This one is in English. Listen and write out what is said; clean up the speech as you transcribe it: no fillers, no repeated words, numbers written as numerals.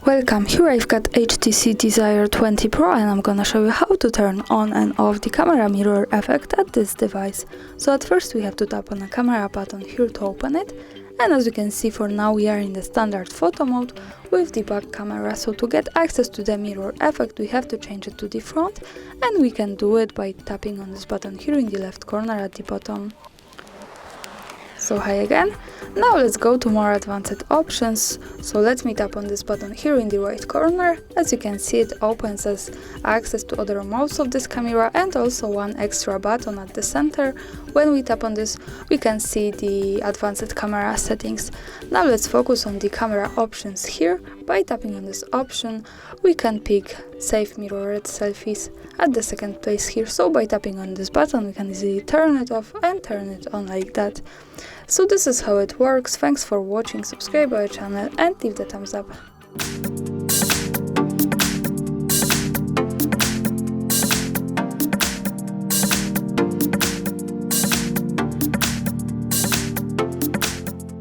Welcome, here I've got HTC Desire 20 Pro and I'm gonna show you how to turn on and off the camera mirror effect at this device. So at first we have to tap on the camera button here to open it, and as you can see, for now we are in the standard photo mode with the back camera. So to get access to the mirror effect we have to change it to the front, and we can do it by tapping on this button here in the left corner at the bottom. So hi again. Now let's go to more advanced options. So let me tap on this button here in the right corner. As you can see, it opens us access to other modes of this camera and also one extra button at the center. When we tap on this, we can see the advanced camera settings. Now let's focus on the camera options here. By tapping on this option, we can pick Save Mirrored Selfies at the second place here. So by tapping on this button, we can easily turn it off and turn it on like that. So this is how it works. Thanks for watching, subscribe our channel and leave the thumbs up.